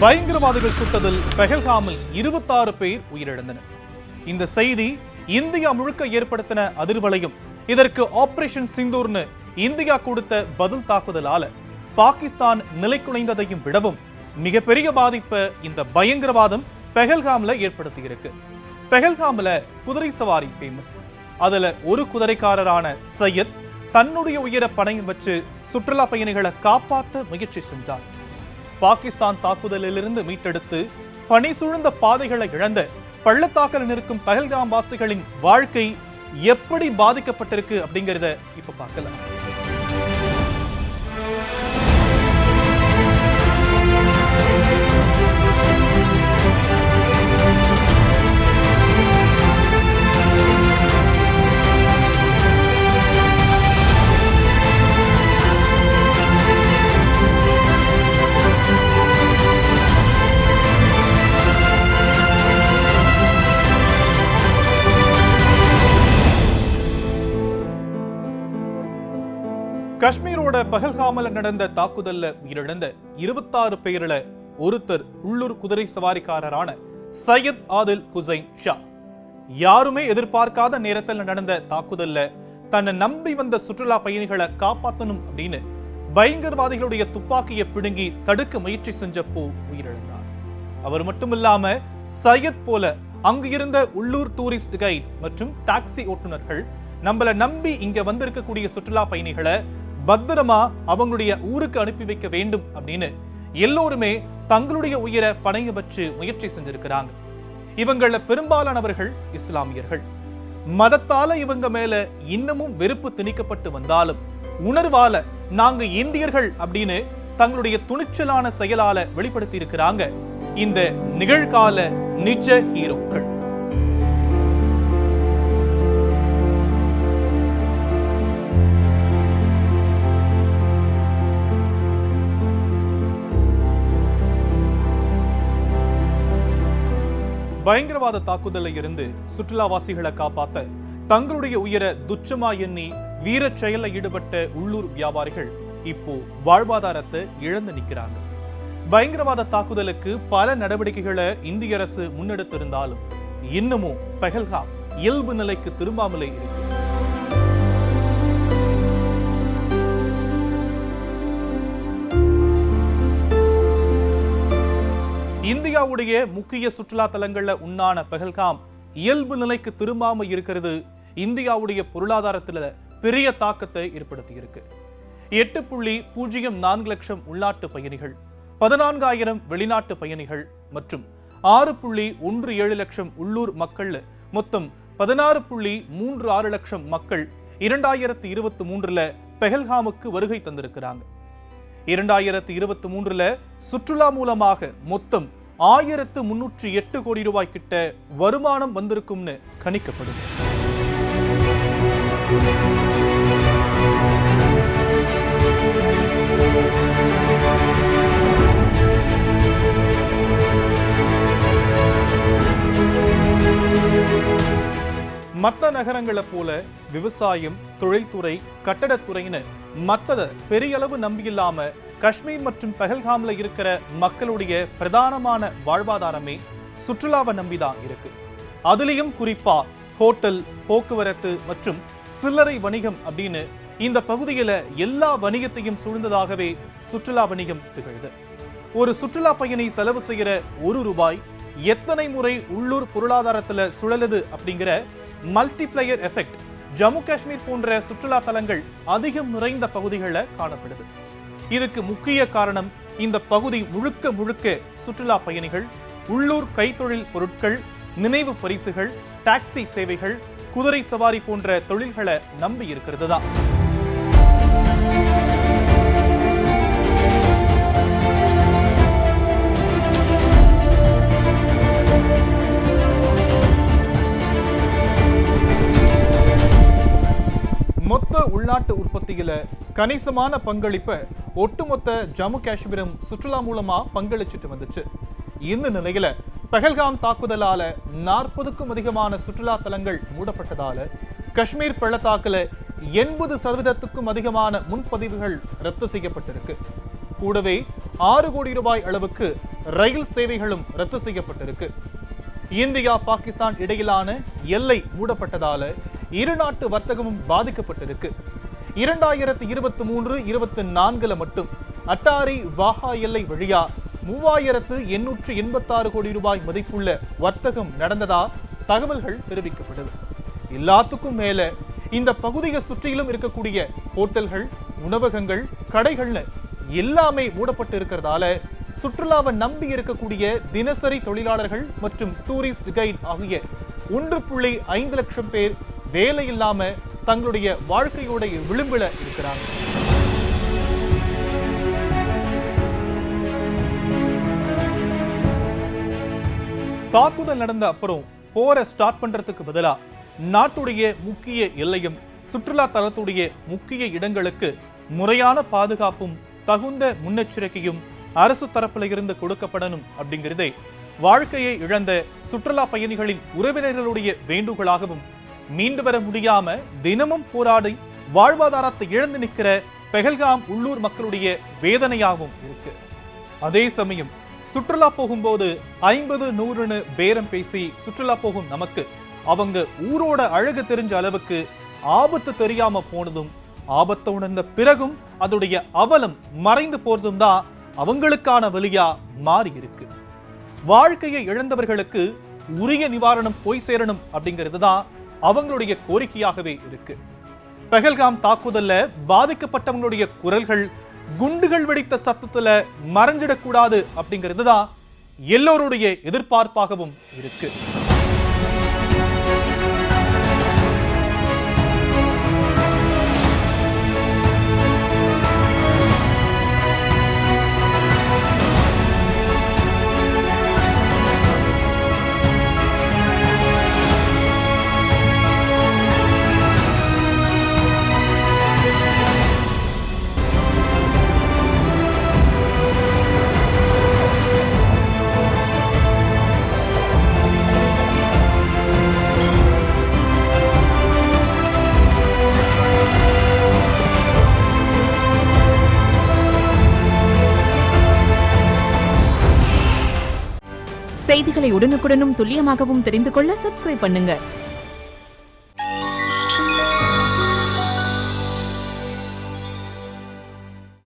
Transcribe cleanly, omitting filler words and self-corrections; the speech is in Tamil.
பயங்கரவாதிகள் சுட்டதில் பெஹல்காமில் 26 பேர் உயிரிழந்தனர். இந்த செய்தி இந்தியா முழுக்க ஏற்படுத்தின அதிர்வலையும், இதற்கு ஆபரேஷன் சிந்தூர்னு இந்தியா கொடுத்த பதில் தாக்குதலால பாகிஸ்தான் நிலைக்குலைந்ததையும் விடவும் மிகப்பெரிய பாதிப்பை இந்த பயங்கரவாதம் பெஹல்காம்ல ஏற்படுத்தி இருக்கு. பெஹல்காம்ல குதிரை சவாரி ஃபேமஸ். அதுல ஒரு குதிரைக்காரரான சையத் தன்னுடைய உயிரை பணயம் வச்சு சுற்றுலா பயணிகளை காப்பாற்ற முயற்சி செஞ்சார். பாகிஸ்தான் தாக்குதலிலிருந்து மீட்டெடுத்து பனி சூழ்ந்த பாதைகளை இழந்த பள்ளத்தாக்கில் இருக்கும் பெஹல்காம் வாசிகளின் வாழ்க்கை எப்படி பாதிக்கப்பட்டிருக்கு அப்படிங்கறத இப்ப பார்க்கலாம். காஷ்மீரோட பஹல்காமில் நடந்த தாக்குதல்ல உயிரிழந்த 26 பேர்ல ஒருத்தர் உள்ளூர் குதிரை சவாரிக்காரரான சையத் ஆதில் ஹுசைன் ஷா. யாருமே எதிர்பார்க்காத நேரத்தில் நடந்த தாக்குதல்ல தன்னை நம்பி வந்த சுற்றுலா பயணிகளை காப்பாற்றணும் அப்படின்னு பயங்கரவாதிகளுடைய துப்பாக்கியை பிடுங்கி தடுக்க முயற்சி செஞ்சப்போ உயிரிழந்தார். அவர் மட்டுமில்லாம சையத் போல அங்கு இருந்த உள்ளூர் டூரிஸ்ட் கைட் மற்றும் டாக்ஸி ஓட்டுநர்கள் நம்மள நம்பி இங்க வந்திருக்கக்கூடிய சுற்றுலா பயணிகளை பத்திரமா அவங்களுடைய ஊருக்கு அனுப்பி வைக்க வேண்டும் அப்படின்னு எல்லோருமே தங்களுடைய உயிரை பணைய வச்சு முயற்சி செஞ்சிருக்கிறாங்க. இவங்கள பெரும்பாலானவர்கள் இஸ்லாமியர்கள். மதத்தால இவங்க மேல இன்னமும் வெறுப்பு திணிக்கப்பட்டு வந்தாலும் உணர்வால நாங்க இந்தியர்கள் அப்படின்னு தங்களுடைய துணிச்சலான செயலால வெளிப்படுத்தி இருக்கிறாங்க இந்த நிகழ்கால நிஜ ஹீரோக்கள். பயங்கரவாத தாக்குதலில் இருந்து சுற்றுலாவாசிகளை காப்பாற்ற தங்களுடைய உயிரை துச்சமா எண்ணி வீர செயலில் ஈடுபட்ட உள்ளூர் வியாபாரிகள் இப்போ வாழ்வாதாரத்தை இழந்து நிற்கிறாங்க. பயங்கரவாத தாக்குதலுக்கு பல நடவடிக்கைகளை இந்திய அரசு முன்னெடுத்திருந்தாலும் இன்னமும் பெஹல்காம் இயல்பு நிலைக்கு திரும்பாமலே இருக்கு. இந்தியாவுடைய முக்கிய சுற்றுலா தலங்கள்ல உண்டான பெஹல்காம் இயல்பு நிலைக்கு திரும்பாம இருக்கிறது இந்தியாவுடைய பொருளாதாரத்துல பெரிய தாக்கத்தை ஏற்படுத்தி இருக்கு. 8.04 லட்சம் உள்நாட்டு பயணிகள், 14,000 வெளிநாட்டு பயணிகள் மற்றும் 6.17 லட்சம் உள்ளூர் மக்கள், மொத்தம் 16.36 லட்சம் மக்கள் 2023 பெஹல்காமுக்கு வருகை தந்திருக்கிறாங்க. 2023 சுற்றுலா மூலமாக மொத்தம் 1308 கோடி ரூபாய் கிட்ட வருமானம் வந்திருக்கும்னு கணிக்கப்படுது. மற்ற நகரங்களை போல விவசாயம், தொழில்துறை, கட்டடத்துறைன்னு மற்றத பெரிய அளவு நம்பியில்லாம காஷ்மீர் மற்றும் பெஹல்காம்ல இருக்கிற மக்களுடைய பிரதானமான வாழ்வாதாரமே சுற்றுலாவை நம்பிதான் இருக்கு. அதுலயும் குறிப்பா ஹோட்டல், போக்குவரத்து மற்றும் சில்லறை வணிகம் அப்படின்னு இந்த பகுதியில எல்லா வணிகத்தையும் சூழ்ந்ததாகவே சுற்றுலா வணிகம் திகழ்து. ஒரு சுற்றுலா பயணி செலவு செய்கிற ₹1 எத்தனை முறை உள்ளூர் பொருளாதாரத்துல சுழலுது அப்படிங்கிற மல்டிப்ளையர் எஃபெக்ட் ஜம்மு காஷ்மீர் போன்ற சுற்றுலா தலங்கள் அதிகம் நிறைந்த பகுதிகளில் காணப்படுது. இதுக்கு முக்கிய காரணம் இந்த பகுதி முழுக்க முழுக்க சுற்றுலா பயணிகள், உள்ளூர் கைத்தொழில் பொருட்கள், நினைவு பரிசுகள், டாக்ஸி சேவைகள், குதிரை சவாரி போன்ற தொழில்களை நம்பி இருக்கிறது தான். மொத்த உள்நாட்டு உற்பத்தியில கணிசமான பங்களிப்பை ஒட்டுமொத்த ஜம்மு காஷ்மீரும் சுற்றுலா மூலமா பங்களிச்சுட்டு வந்துச்சு. இந்த நிலையில பெஹல்காம் தாக்குதலால 40க்கும் அதிகமான சுற்றுலா தலங்கள் மூடப்பட்டதால காஷ்மீர் பள்ளத்தாக்குல 80% அதிகமான முன்பதிவுகள் ரத்து செய்யப்பட்டிருக்கு. கூடவே 6 கோடி ரூபாய் அளவுக்கு ரயில் சேவைகளும் ரத்து செய்யப்பட்டிருக்கு. இந்தியா பாகிஸ்தான் இடையிலான எல்லை மூடப்பட்டதால இரு நாட்டு வர்த்தகமும் பாதிக்கப்பட்டிருக்கு. 2023-24 மட்டும் அட்டாரி வாஹா எல்லை வழியா 3886 கோடி ரூபாய் மதிப்புள்ள வர்த்தகம் நடந்ததா தகவல்கள் தெரிவிக்கப்பட்டது. எல்லாத்துக்கும் மேல இந்த பகுதியை சுற்றிலும் இருக்கக்கூடிய ஹோட்டல்கள், உணவகங்கள், கடைகள்னு எல்லாமே மூடப்பட்டு இருக்கிறதால சுற்றுலாவை நம்பி இருக்கக்கூடிய தினசரி தொழிலாளர்கள் மற்றும் டூரிஸ்ட் கைட் ஆகிய 1.5 லட்சம் பேர் வேலை இல்லாம தங்களுடைய வாழ்க்கையோட விளிம்புல இருக்கிறாங்க. தாக்குதல் நடந்த அப்புறம் போற ஸ்டார்ட் பண்றதுக்கு பதிலா நாட்டுடைய முக்கிய எல்லையும் சுற்றுலா தலத்துடைய முக்கிய இடங்களுக்கு முறையான பாதுகாப்பும் தகுந்த முன்னெச்சரிக்கையும் அரசு தரப்புல இருந்து கொடுக்கப்படணும் அப்படிங்கிறதே வாழ்க்கையை இழந்த சுற்றுலா பயணிகளின் உறவினர்களுடைய வேண்டுகோளாகவும் மீண்டு வர முடியாம தினமும் போராடி வாழ்வாதாரத்தை இழந்து நிற்கிற பெஹல்காம் உள்ளூர் மக்களுடைய வேதனையாகவும் இருக்கு. அதே சமயம் சுற்றுலா போகும்போது 50-100 பேரம் பேசி சுற்றுலா போகும் நமக்கு அவங்க ஊரோட அழகு தெரிஞ்ச அளவுக்கு ஆபத்து தெரியாம போனதும், ஆபத்தை உணர்ந்த பிறகும் அதோடைய அவலம் மறைந்து போறதும் தான் அவங்களுக்கான வழியா மாறி இருக்கு. வாழ்க்கையை இழந்தவர்களுக்கு உரிய நிவாரணம் போய் சேரணும் அப்படிங்கிறது தான் அவங்களுடைய கோரிக்கையாகவே இருக்கு. பெஹல்காம் தாக்குதல்ல பாதிக்கப்பட்டவங்களுடைய குரல்கள் குண்டுகள் வெடித்த சத்தத்துல மறைஞ்சிடக்கூடாது அப்படிங்கிறது தான் எல்லோருடைய எதிர்பார்ப்பாகவும் இருக்கு. செய்திகளை உடனுக்குடனும் துல்லியமாகவும் தெரிந்து கொள்ள சப்ஸ்கிரைப் பண்ணுங்க.